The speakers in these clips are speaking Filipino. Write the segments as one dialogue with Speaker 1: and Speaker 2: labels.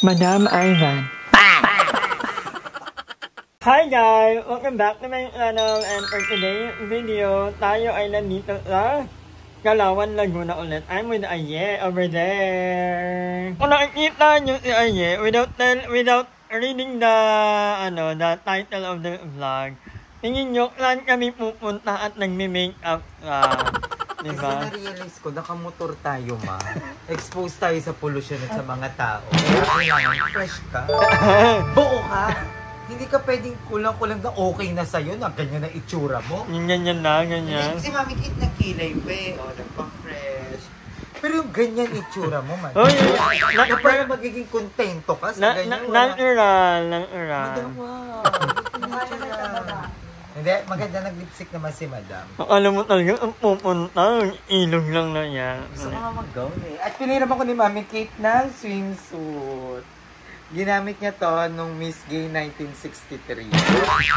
Speaker 1: Madam Ivan. Hi guys! Welcome back to my channel, and for today's video, tayo ay nandito sa Calauan, Laguna ulit. I'm with Aye over there. Kung nakikita nyo si Aye, without reading the title of the vlog, tingin nyo, saan kami pupunta at nagme-makeup diba?
Speaker 2: Kasi na-realize ko, nakamotor tayo ma. Exposed tayo sa pollution at sa mga tao. Kailangan fresh ka. Buo ka. Hindi ka pwedeng kulang-kulang na okay na sa'yo na ganyan na itsura mo.
Speaker 1: Ganyan na, ganyan.
Speaker 2: Kasi Mami Kit nagkilay pa eh. O, nagpa-fresh. Pero yung ganyan itsura mo man.
Speaker 1: Oh,
Speaker 2: na parang magiging kontento ka sa ganyan.
Speaker 1: Natural.
Speaker 2: Madam, wow. Hindi, maganda nag-lipstick naman si Madam.
Speaker 1: Alam mo talaga, ang pupunta, ilog lang na yan.
Speaker 2: Gusto ko nga mag-gown eh. At piniraman ko ni Mami Kate ng swimsuit. Ginamit niya to nung Miss Gay 1963.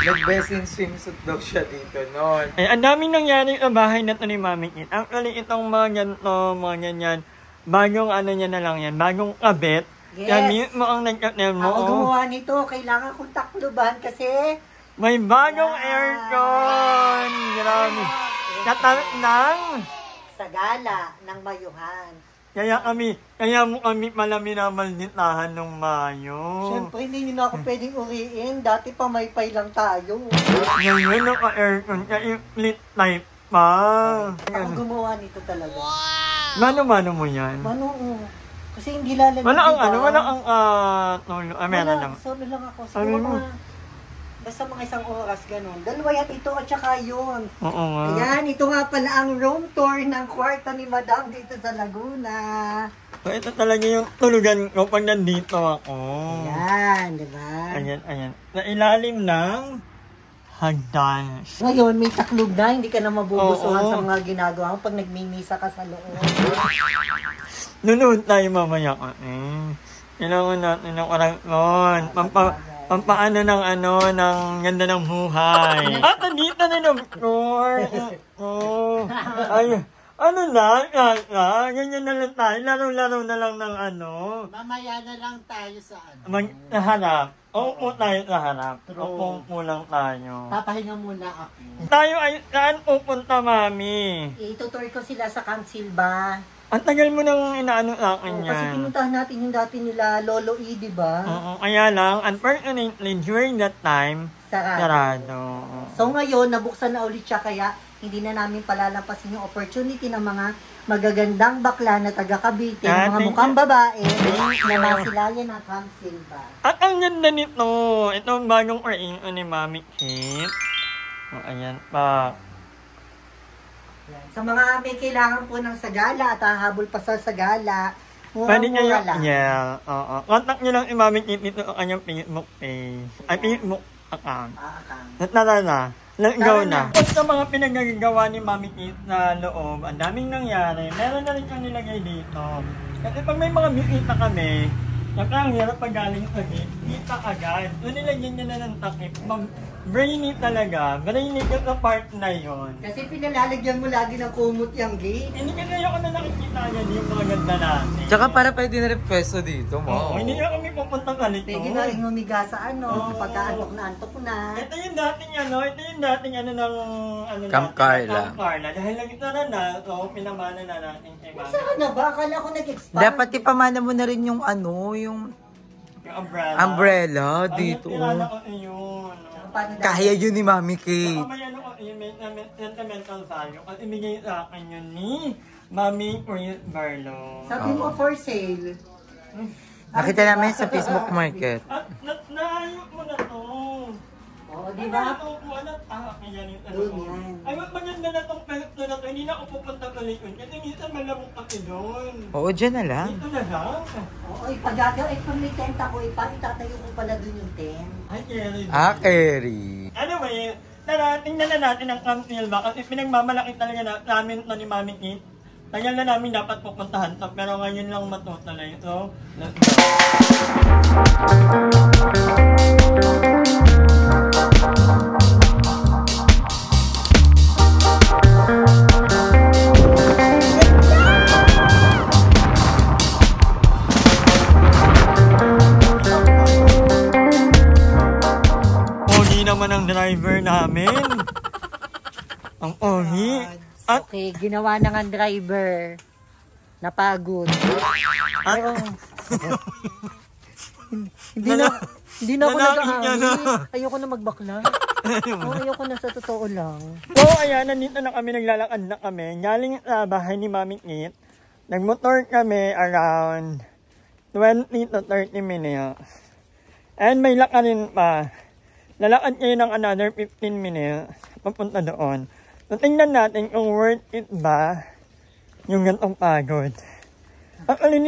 Speaker 2: Nag-best in swimsuit daw siya dito noon.
Speaker 1: Ay, ang daming nangyari sa bahay na to ni Mami Kate. Actually, itong mga ganito, mga ganyan, bagong ano niya na lang yan, bagong kabit.
Speaker 3: Yes.
Speaker 1: Gamit mo ang nagkatnel mo.
Speaker 3: Ako gumawa nito. Kailangan kong takluban kasi
Speaker 1: may bagong aircon! Grabe! Katamit ng
Speaker 3: sa gala ng Mayuhan.
Speaker 1: Kaya mo kami pala minamalditahan ng Mayo.
Speaker 3: Siyempre, hindi nyo na ako pwedeng uriin. Dati pamaypay lang tayo.
Speaker 1: Ngayon naka-aircon, kaya lit type pa.
Speaker 3: Ako gumawa nito talaga.
Speaker 1: Mano-mano mo yan?
Speaker 3: Kasi hindi lalagay.
Speaker 1: Wala ang meron lang.
Speaker 3: Solo lang ako. Siguro basta mga isang oras, ganun. Dalawa yan ito at saka yun.
Speaker 1: Oo nga.
Speaker 3: Ayan, ito nga pala ang room tour ng kwarto ni Madam dito sa Laguna.
Speaker 1: So, ito talaga yung tulugan ko pag nandito ako.
Speaker 3: Ayan, di ba?
Speaker 1: Ayan. Sa ilalim ng hagdan.
Speaker 3: Ngayon, may taklog na. Hindi ka na mabubusuhan sa mga ginagawa mo pag nagmimisa ka sa loob.
Speaker 1: Nunood tayo mamaya ko. Kailangan natin ng oras pampaano ng ganda ng buhay. At nandito na doktor. Ay, ganyan na lang tayo. Laro-laro na lang ng
Speaker 3: Mamaya na lang tayo sa
Speaker 1: harap. Upo tayo sa harap. Upo lang tayo.
Speaker 3: Papahinga muna ako.
Speaker 1: Tayo ay saan pupunta, Mami?
Speaker 3: Itutour ko sila sa Camp Silva.
Speaker 1: Ang tagal mo nang inaano sa akin yan.
Speaker 3: Kasi pinuntahan natin yung dati nila Lolo E, di ba?
Speaker 1: Oo, kaya lang, unfortunately, during that time, sarado.
Speaker 3: So ngayon, nabuksan na ulit siya, kaya hindi na namin palalampasin yung opportunity ng mga magagandang bakla na taga Cavite, ng mga mukhang babae, na masilayan ng Camp Silva.
Speaker 1: At ang ganda nito, itong bagong ring ni Mami Kate. O, ayan pa.
Speaker 3: Sa mga may kailangan po ng sagala at hahabol pa sa sagala,
Speaker 1: pwede nyo
Speaker 3: mura lang.
Speaker 1: Yeah, oo. Contact nyo lang i-Mami Kate dito ang kanyang Facebook page. Ay, Facebook account. Tara na. Go na. Sa mga pinagagawa ni Mami Kate na loob, ang daming nangyari. Meron na rin siyang nilagay dito. Kasi pag may mga bisita kami, ang hirap pag galing sa gate, kita agad. Doon nilagyan niya na ng takip. Brainy talaga. Brainy ka sa part na yon.
Speaker 3: Kasi pinalalagyan mo lagi ng kumot yung gate.
Speaker 1: Hindi kasi ako na nakikita niya yung mga ganda natin.
Speaker 2: Tsaka para pwede na rin pwesto dito mo.
Speaker 1: Hindi na kami pupunta sa lito.
Speaker 3: Pwede na rin humiga sa pagka-antok na antok na.
Speaker 1: Ito yung dating ng
Speaker 2: Camp Carla.
Speaker 1: Camp Carla. Dahil nagtara na, so pinamana na natin kay Mami.
Speaker 3: Saan na ba? Akala ko nag-expand.
Speaker 2: Dapat ipamana mo na rin yung yung umbrella dito. Kaya yun ni Mami Kate.
Speaker 1: Baka may yung sentimental value. At ibigay sa akin yun ni Mami Chris Barlow.
Speaker 3: Sabi mo for sale.
Speaker 2: Nakita namin sa Facebook Market.
Speaker 1: At naayot mo na to.
Speaker 3: Oo, di ba?
Speaker 1: Ay, maganda na itong pelikto na to. Hindi na ako pupunta sa likod. Kasi minsan malamok kasi doon.
Speaker 2: Oo, dyan na lang.
Speaker 1: Dito na lang.
Speaker 3: Oo, pag may tent ako, itatayo ko pala dun yung tent.
Speaker 1: Ay, Kerry.
Speaker 2: Kerry.
Speaker 1: Anyway, tingnan na natin ang Camp Silva. Kasi pinagmamalaki talaga namin ito ni Mami Kate. Tagal na namin dapat pupuntahan to. Pero ngayon lang matutalay. So, let's go. driver namin. Ang pogi. At
Speaker 3: Okay, ginawa na ng driver. Napagod. Pero, hindi na ako nag-aari. Ayoko na magbakla. Ayoko na sa totoo lang.
Speaker 1: Oo, ayan, nandito na kami, naglalakad na kami. Galing sa bahay ni Mami Kit. Nagmotor kami around 20 to 30 minutes. And may lakarin pa. Lalakad kayo ng another 15 minutes. Papunta doon. So, tingnan natin kung worth it ba yung gantong pagod. Actually,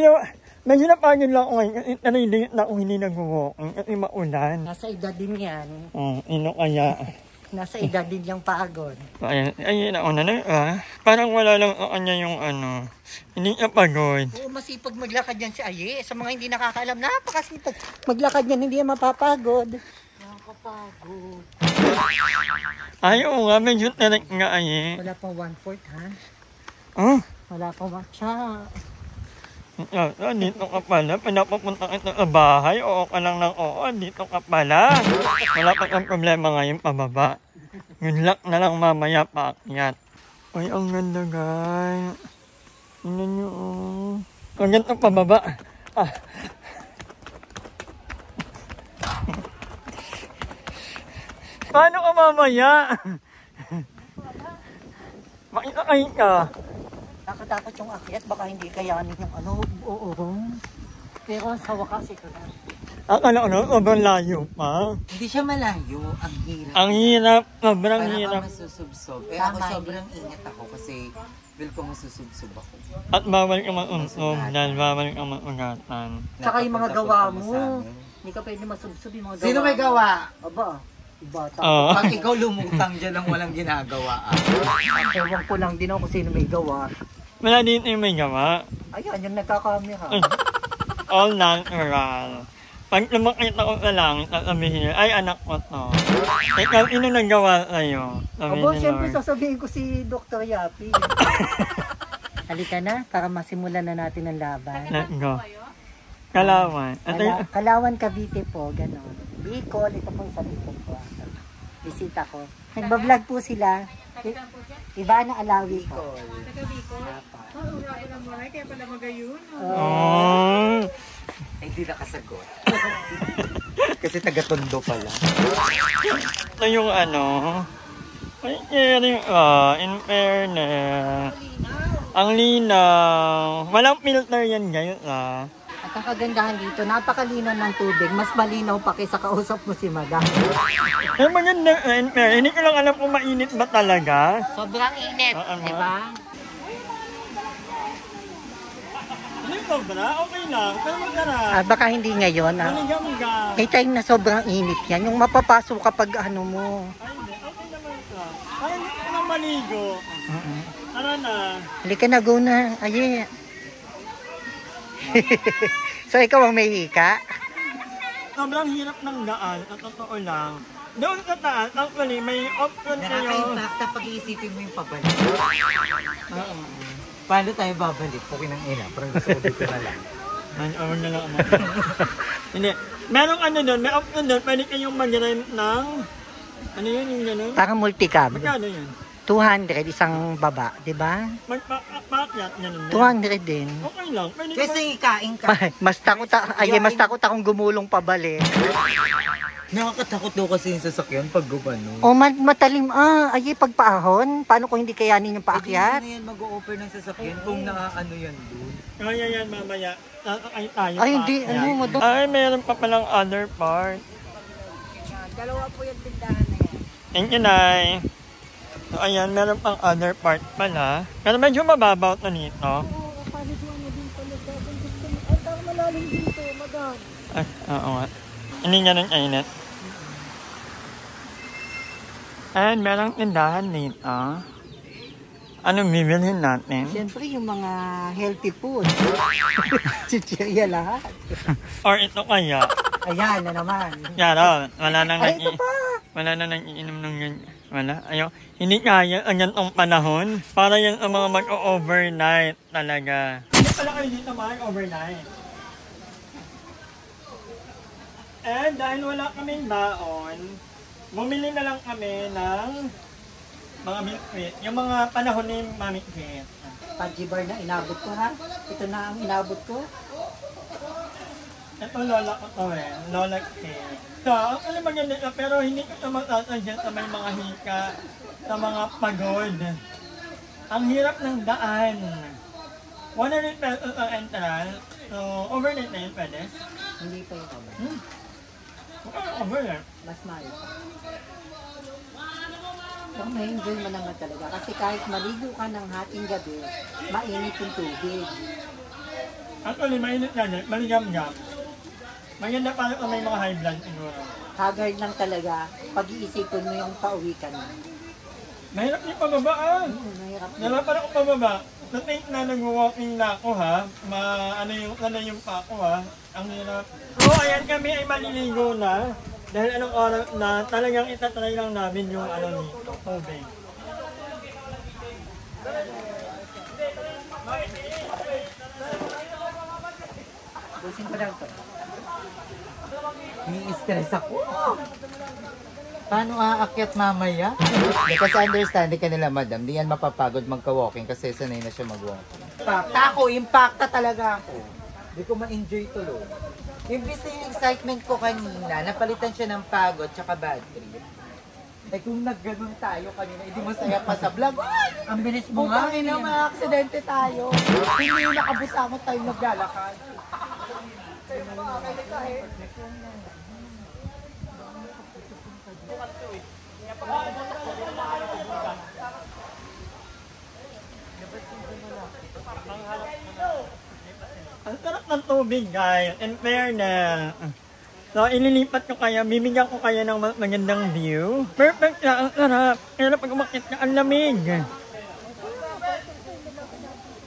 Speaker 1: medyo napagod lang ako ngayon kasi nalilingit na akong hindi nag-walking kasi maulan.
Speaker 3: Nasa edad din yan.
Speaker 1: Ino kaya.
Speaker 3: Nasa edad din yung pagod.
Speaker 1: Ayun ako na parang wala lang sa kanya yung hindi niya pagod.
Speaker 3: Oo, masipag maglakad yan si Aye. Sa mga hindi nakakaalam, napakasipag. Maglakad yan, hindi yan mapapagod. Nakakapagod.
Speaker 1: Ayaw nga, medyo tarik nga
Speaker 3: Wala pang 1/4 ha?
Speaker 1: Oh,
Speaker 3: Wala pang matcha.
Speaker 1: dito ka pala. Pinapapunta kita sa bahay. Oo ka lang ng oo. Dito ka pala. Wala pa kang problema ngayon pababa. Good luck na lang mamaya paakyat. Ay, ang ganda guys. Tingnan nyo Ang ganda pababa. Paano ka mamaya? Makita kayo ka.
Speaker 3: Nakatakot yung akyat, baka hindi kayanin yung oo. Pero sa wakas ito na.
Speaker 1: Akala ko sobrang layo pa.
Speaker 2: Hindi siya malayo. Ang hirap.
Speaker 1: Ang hirap. Sobrang
Speaker 2: Parang
Speaker 1: hirap.
Speaker 2: ka masusubsob. Eh
Speaker 3: Tama,
Speaker 2: ako sobrang ingat ako kasi feel ko masusubsob ako.
Speaker 1: At bawal ka maunsog dahil bawal ka maugatan.
Speaker 3: Tsaka yung mga
Speaker 2: Napapunta
Speaker 3: gawa
Speaker 2: po kami
Speaker 3: mo.
Speaker 2: sa amin.
Speaker 3: Hindi ka pwede masubsob yung mga gawa.
Speaker 2: Sino may gawa?
Speaker 3: Aba, bata.
Speaker 1: Oo.
Speaker 2: Pag ikaw lumutang dyan ang walang ginagawa.
Speaker 3: Ewan ko lang din ako kung sino may gawa.
Speaker 1: Wala dito yung may gawa.
Speaker 3: Ayan, yung nagkakamera.
Speaker 1: All natural. Pag lumakita ko sa langit at sabihin niya, ay anak ko to. Ikaw, ino nagawa sa'yo?
Speaker 3: Abo, siyempre sasabihin ko si Dr. Yapi. Halika na, para masimulan na natin ang laban.
Speaker 1: Let's go. Kalawan.
Speaker 3: Kalawan Cavite po, gano'n. Bicol, ito po sa likod ko. Bisita ko. Nagbablog po sila. Iba na Alawi po.
Speaker 1: Oh.
Speaker 2: Hindi nakasagot. Kasi taga-tondo pala.
Speaker 1: Ito yung in fairness. Ang linaw. Walang filter yan guys
Speaker 3: At ang kagandahan dito, napakalinaw ng tubig. Mas malinaw pa kaysa kausap mo si Madam.
Speaker 1: Eh maganda, in fairness. Hindi ko lang alam kung mainit ba talaga.
Speaker 3: Sobrang init, di ba?
Speaker 1: Hindi sobra, okay lang. Pero magkara.
Speaker 3: Baka hindi ngayon.
Speaker 1: Maniga-miga.
Speaker 3: May time na sobrang init yan. Yung mapapasok kapag mo.
Speaker 1: Ay hindi, okay naman ka. Ay hindi ko lang maligo. Tara na.
Speaker 3: Halika na, go na. Aye. So, ikaw ang may hika?
Speaker 1: Sobrang hirap ng daan, at totoo lang. Doon sa taas, actually, may option kayo.
Speaker 2: Nakaka-impact na pag-iisipin mo yung pabalik. Paano tayo babalik? Okay ng ina. Parang gusto ko dito na lang.
Speaker 1: Na lang ako. Hindi. Merong doon, may option doon, pwede kayong mag-rent ng, yun, yung gano'n?
Speaker 3: Parang multicab.
Speaker 1: Magkano yun?
Speaker 3: 200, isang baba, di ba?
Speaker 1: Magpakyat, gano'n
Speaker 3: 200 din.
Speaker 1: Okay lang, pwede
Speaker 2: Kasi ikain ka.
Speaker 3: Mas takot akong gumulong pabalik.
Speaker 2: Nakakatakot daw kasi yung sasakyan pag gumano.
Speaker 3: O matalim, pagpaahon. Paano kung hindi kayanin yung paakyat?
Speaker 2: Hindi na yan mag-o-offer ng sasakyan kung naaano yan doon.
Speaker 1: Kaya yan mamaya, ay tayo
Speaker 3: Ay, hindi, madam.
Speaker 1: Ay, meron pa palang other part.
Speaker 3: Dalawa po yung tindahan na yan.
Speaker 1: Thank you, Nay. So, ayan, meron pang other part pala. Pero medyo mababaw to nito.
Speaker 3: Paliguan na din pala. Ay, parang malalim dito, madam.
Speaker 1: Ay, oo nga. Hindi nga nang init. And merong tindahan dito. Anong bibilhin natin?
Speaker 3: Siyempre, yung mga healthy food. Chichirya lahat.
Speaker 1: Or ito kaya?
Speaker 3: Ayan na naman.
Speaker 1: Yara, wala nang
Speaker 3: Ay, ito pa.
Speaker 1: wala na nang iinom ng ganyan. Wala. Ayaw. Hindi kaya ang ganitong panahon. Para yan ang mga mag-overnight talaga. Hindi pala kayo dito mag-overnight. And dahil wala kaming baon, bumili na lang kami ng mga milk crate. Yung mga panahon ni Mami Kit.
Speaker 3: Pajibar na inabot ko ha. Ito na ang inabot ko.
Speaker 1: Ito lola ko to eh. Lola Kit. So, ang alam maganda ito, pero hindi ko ito matatadyan sa may mga hika, sa mga pagod. Ang hirap ng daan. 100 pesos ang entrance. So, overnight na yun pwede?
Speaker 3: Hindi pa yung cover.
Speaker 1: Overnight.
Speaker 3: Mas mahal pa. Pero may enjoy mo naman talaga. Kasi kahit maligo ka ng hating gabi, mainit yung tubig.
Speaker 1: Actually, mainit na yun. Maligam-gam. Maganda pa kung may mga high blood siguro.
Speaker 3: Haggard lang talaga. Pag-iisipin mo yung pauwi ka na.
Speaker 1: Mahirap yung pababa ah.
Speaker 3: Mahirap na.
Speaker 1: Nalapan ako pababa. Sa think na nag-walking na ako ha. Ano yung pa ako ha. Ang hirap. So ayan kami ay maliligo na. Dahil anong oras na talagang itatry lang namin yung ano nito. Tubig.
Speaker 3: Busin ko lang to.
Speaker 2: Ni-stress ako. Paano aakyat mamaya? Kasi understand ka nila, madam. Di yan mapapagod magka-walking kasi sanay na siya mag-walking. Impacta talaga ako. Di ko ma-enjoy tuloy. Imbis na yung excitement ko kanina, napalitan siya ng pagod tsaka bad trip. Eh kung nagganon tayo kanina, hindi masaya pa sa vlog. Ay!
Speaker 3: Ang bilis mo nga.
Speaker 2: Putangin na mga aksidente tayo. Hindi nakabusangot tayo naglalakad.
Speaker 1: Ang sarap ng tubig guys. In fairness. So, ililipat ko kaya, bibigyan ko kaya ng magandang view. Perfect na, ang sarap. Pero pag umakit na, ang lamig.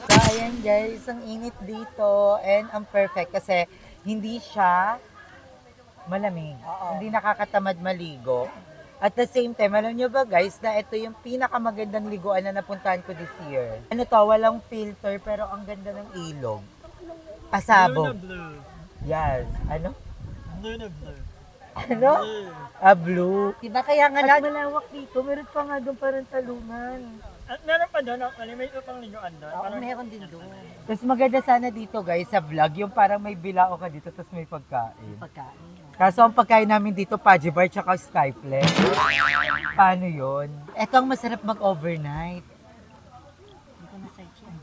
Speaker 2: So, ayan guys, ang init dito and ang perfect kasi hindi siya malamig. Hindi nakakatamad maligo. At the same time, alam nyo ba guys, na ito yung pinakamagandang liguan na napuntahan ko this year. Ano to, walang filter pero ang ganda ng ilog. Pasabog.
Speaker 1: Blue.
Speaker 2: Yes. Ano?
Speaker 1: Blue na blue.
Speaker 2: Ano? Blue.
Speaker 3: Diba kaya nga
Speaker 2: At malawak dito, meron pa nga doon parang talungan.
Speaker 1: At meron pa doon, actually, may upang liguan doon.
Speaker 3: Oo, meron din doon.
Speaker 2: Tapos maganda sana dito guys, sa vlog, yung parang may bilao ka dito tapos may pagkain.
Speaker 3: Pagkain.
Speaker 2: Kaso ang pagkain namin dito, Pajibar tsaka Skyflex. Paano yun? Ito ang masarap mag-overnight.
Speaker 3: Hindi ko na-search yan.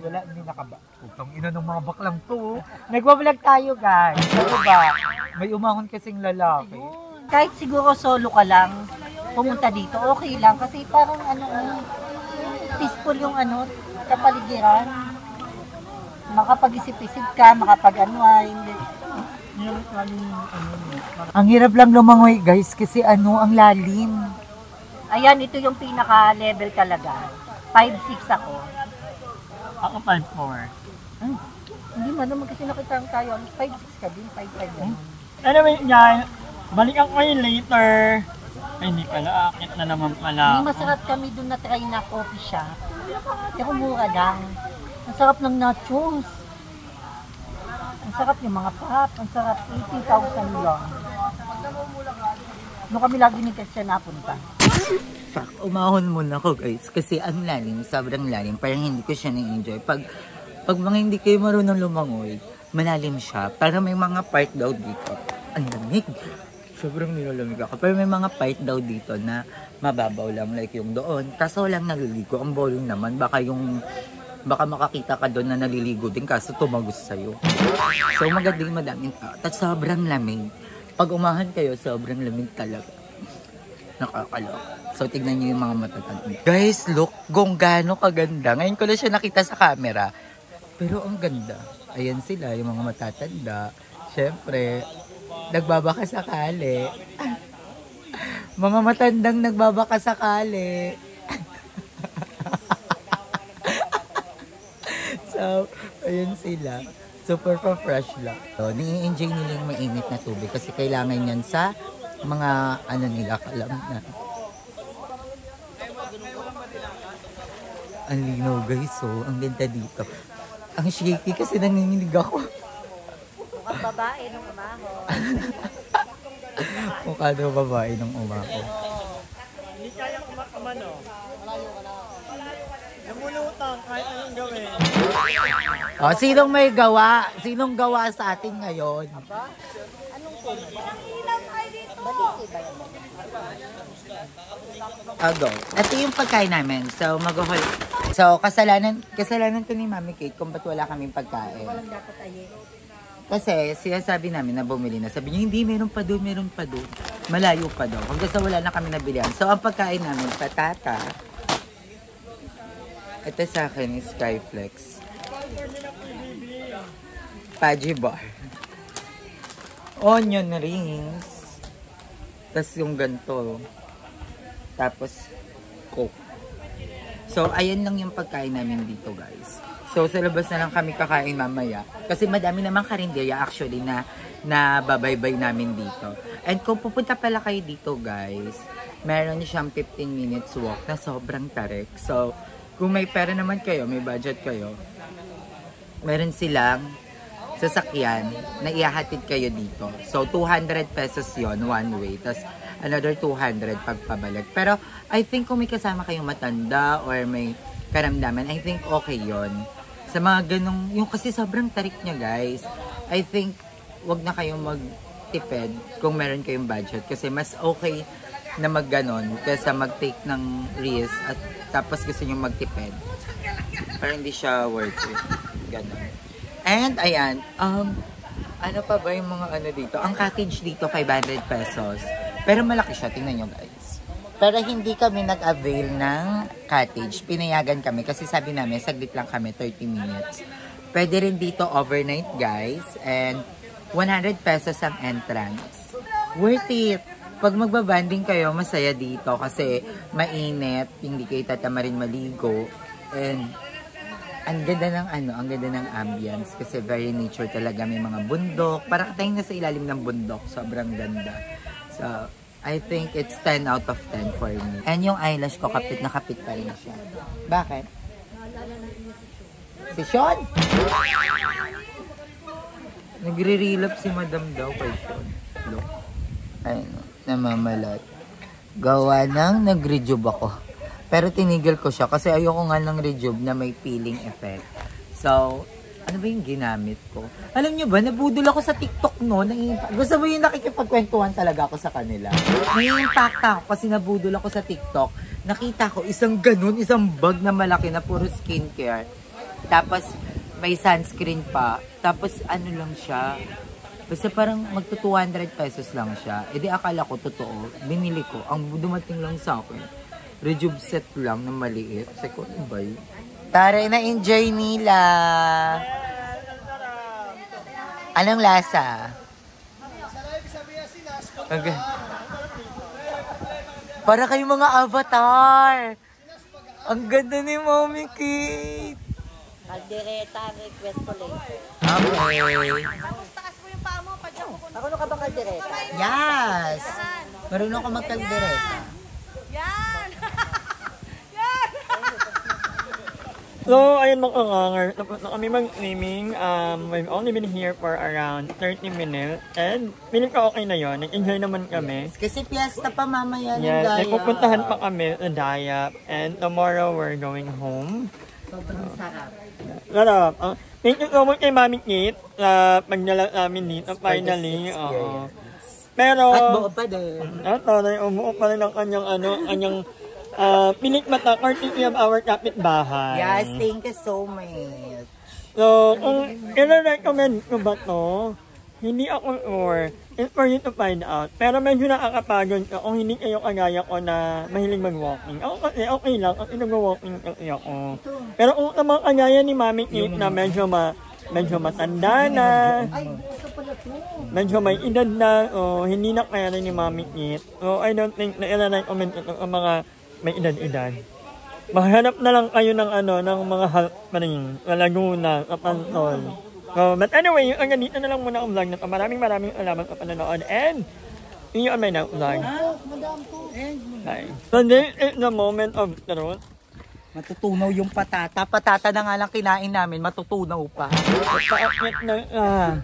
Speaker 2: Wala, hindi nakaba. Putang ina ng mga baklang to. Nagbablog tayo guys. Ano ba? May umahon kasing lalaki.
Speaker 3: Kahit siguro solo ka lang, pumunta dito, okay lang. Kasi parang peaceful yung kapaligiran. Makapag-isip-isip ka, hindi.
Speaker 2: Ang hirap lang lumangoy guys kasi ang lalim.
Speaker 3: Ayan, ito yung pinaka-level talaga. 5'6" ako.
Speaker 1: Ako 5'4".
Speaker 3: Hindi mo naman kasi nakita tayo. 5'6" ka din, 5'5" yan.
Speaker 1: Anyway, guys, balikan ko kayo later. Ay, hindi pala. Akit na naman pala.
Speaker 3: May masarap kami dun na try na coffee shop. Pero mura lang. Ang sarap ng nachos. Ang sarap yung mga pop. Ang sarap. 18,000 lang. Doon kami lagi ni Christian napunta.
Speaker 2: Fuck, umahon muna ako guys kasi ang lalim, sobrang lalim. Parang hindi ko siya na-enjoy. Pag mga hindi kayo marunong lumangoy, malalim siya. Parang may mga part daw dito. Ang lamig. Sobrang nilalamig ako. Pero may mga part daw dito na mababaw lang. Like yung doon. Kaso lang naliligo. Ang boring naman. Baka makakita ka doon na naliligo din kaso tumagos sa'yo. So magandang madaming tao. At sobrang lamig. Pag umahan kayo, sobrang lamig talaga. Nakakaloka. So tignan nyo yung mga matatanda. Guys, look. Kung gaano kaganda. Ngayon ko na siya nakita sa camera. Pero ang ganda. Ayan sila, yung mga matatanda. Siyempre, nagbabaka sakali. Mga matandang nagbabaka sakali. So, ayun sila. Super fresh lang. So, ni-enjoy nila yung mainit na tubig kasi kailangan yan sa mga nila kalam na. Ang linaw guys, so ang ganda dito. Ang shaky kasi nanginginig ako.
Speaker 3: Mukhang babae nung umahon.
Speaker 2: Mukha daw babae ng umako.
Speaker 1: Hindi kaya kumakamano. Namulutang kahit anong gawin.
Speaker 2: O, sinong may gawa? Sinong gawa sa atin ngayon? Go. Ito yung pagkain namin. So, So, kasalanan ko ni Mami Kate kung ba't wala kaming pagkain. Kasi, sinasabi namin na bumili na. Sabi niya, hindi, meron pa doon. Malayo pa daw. Hanggang sa wala na kami nabilihan. So, ang pagkain namin, patata. Ito sa akin is Skyflex. Paji bar. Onion rings. Tapos yung ganito. Tapos, Coke. So, ayan lang yung pagkain namin dito, guys. So, sa labas na lang kami kakain mamaya. Kasi madami namang karinderya actually na babaybay namin dito. And kung pupunta pala kayo dito, guys, meron siyang 15 minutes walk na sobrang tarik. So, kung may pera naman kayo, may budget kayo, meron silang sasakyan na ihahatid kayo dito. So, 200 pesos yon one way. Tapos, another 200 pagpabalik. Pero, I think kung may kasama kayong matanda or may karamdaman, I think okay yon. Sa mga ganong, yung kasi sobrang tarik niya, guys. I think, wag na kayong magtipid kung meron kayong budget. Kasi mas okay na magganon kaysa mag-take ng risk at tapos gusto nyo magtipid. Pero hindi siya worth it. Ganon. And, ayan, ano pa ba yung mga ano dito? Ang cottage dito, 500 pesos. Pero malaki siya, tingnan nyo, guys. Pero hindi kami nag-avail ng cottage. Pinayagan kami kasi sabi namin, saglit lang kami, 30 minutes. Pwede rin dito overnight, guys. And 100 pesos ang entrance. Worth it! Pag magbabanding kayo, masaya dito kasi mainit, hindi kayo tatamarin maligo. And ang ganda ng ang ganda ng ambience kasi very nature talaga, may mga bundok. Parang tayong nasa ilalim ng bundok, sobrang ganda. So, I think it's 10 out of 10 for me. And yung eyelash ko, kapit na kapit pa rin siya. Bakit? Si Sean? Nagre-relap si Madam daw kay Sean. Look. Ayun, namamalat. Gawa ng nag-rejuve ako. Pero tinigil ko siya kasi ayoko nga ng rejuve na may peeling effect. So, ano ba yung ginamit ko? Alam nyo ba, nabudol ako sa TikTok no. Gusto mo yung nakikipagkwentuhan talaga ako sa kanila. Nai-impact ako kasi nabudol ako sa TikTok. Nakita ko isang ganun, isang bag na malaki na puro skincare. Tapos may sunscreen pa. Tapos ano lang siya. Basta parang magto 200 pesos lang siya. E di akala ko totoo. Binili ko. Ang dumating lang sa akin, rejuve set lang na maliit. Kasi ko, ano ba yun? Taray, na-enjoy nila. Anong lasa? Okay. Para kayong mga avatar. Ang ganda ni Mommy Kate.
Speaker 3: Kaldereta, request ko later.
Speaker 2: Okay.
Speaker 4: Taas mo yung paa mo, padya mo.
Speaker 3: Marunong ka ba kaldereta?
Speaker 2: Yes. Marunong ko magkaldereta.
Speaker 4: Yan!
Speaker 1: So, ayun mga kangar, tapos na kami mag-swimming. We've only been here for around 30 minutes. And, feeling ko okay na yun. Nag-enjoy naman kami.
Speaker 2: Kasi piyesta pa mamaya ng
Speaker 1: Yes,
Speaker 2: Daya.
Speaker 1: nagpupuntahan pa kami sa Daya. And tomorrow, we're going home.
Speaker 3: Sobrang sarap.
Speaker 1: Sarap. Thank you so much kay Mami Kate sa pagdala namin dito. Finally. Pero,
Speaker 2: At buo pa din.
Speaker 1: umuo pa rin ang kanyang pinik mata, courtesy of our kapitbahay.
Speaker 2: Yes, thank you so much.
Speaker 1: So, kung i-recommend ko ba to, hindi ako sure. It's for you to find out. Pero medyo nakakapagod ka kung hindi kayo kagaya ko na mahilig mag-walking. Ako kasi okay lang, kasi nag-walking kasi ako. Pero kung naman kagaya ni Mami Kate na medyo matanda na, medyo may edad na, hindi na kaya rin ni Mami Kate. So, I don't think na i-recommend ito ang mga may edad-edad. Maghanap na lang kayo ng ng mga help pa rin, sa Laguna, sa Pantol. So, but anyway, yung ganito na lang muna ang vlog na ito. Maraming salamat sa panonood and see you on my next vlog. Bye. So, this is the moment of truth.
Speaker 2: Matutunaw yung patata. Patata na nga lang kinain namin, matutunaw pa.
Speaker 1: Paakyat na,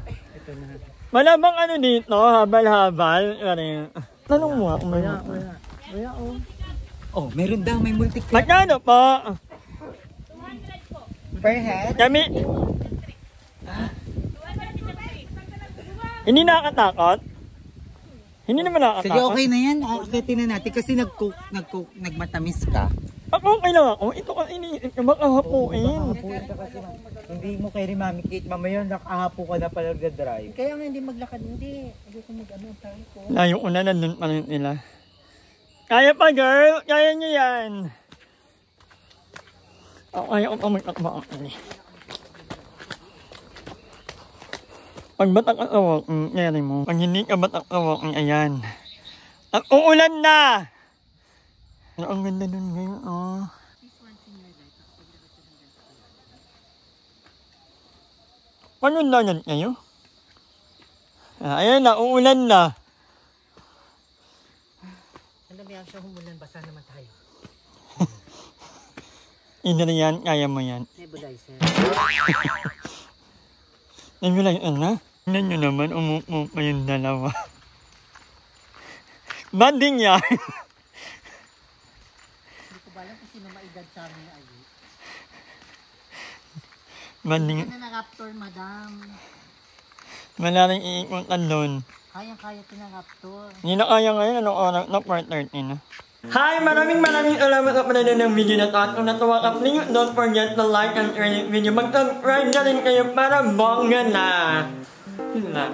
Speaker 1: Ito na. Wala bang ano dito? Habal-habal? Tanong mo ako.
Speaker 3: Wala, oh.
Speaker 2: Oh, meron daw, may multi-clap.
Speaker 1: Magkano po?
Speaker 2: Per head?
Speaker 1: Kami... Hindi nakakatakot? Hindi naman nakakatakot?
Speaker 2: Sige, okay na yan. Akitin na natin kasi nagmatamis ka.
Speaker 1: Ako okay lang ako. Ito ka iniisip ka, baka hapuin.
Speaker 2: Hapuin ka kasi. Hindi mo kay Mami Kate, mamaya nakahapo ka na pala nagdadrive.
Speaker 3: Kaya nga hindi maglakad, hindi. Hindi ko mag-ano tayo ko.
Speaker 1: Layo ko na, nandun pa rin nila. Kaya pa girl, kaya niyo yan. Ako kaya ko pa magtakbo ako ni. Pag batak ang awak, nangyari mo. Pag hindi ka batak ang awak, ayan. At uulan na! Pero ang ganda nun ngayon, oh. Paano lang kayo? Ayan na, uulan na.
Speaker 3: Ano ba yan siya humulan? Basa naman tayo.
Speaker 1: Hindi na yan, kaya mo yan.
Speaker 3: Nebulizer.
Speaker 1: Nebulizer na? Tingnan nyo naman, umupo pa yung dalawa. Banding yan.
Speaker 3: Hindi ko ba alam kung sino maedad sa amin na ayun.
Speaker 1: Banding.
Speaker 3: Hindi na Raptor, madam.
Speaker 1: Wala rin iikutan doon.
Speaker 3: Kayang-kaya ito ng Raptor.
Speaker 1: Hindi na kaya ngayon, anong oras na part 13 na. Hi! Maraming salamat sa panonood ng video na to. At kung natuwa ka, please don't forget to like and share this video. Mag-subscribe na rin kayo para bongga na. Yun lang.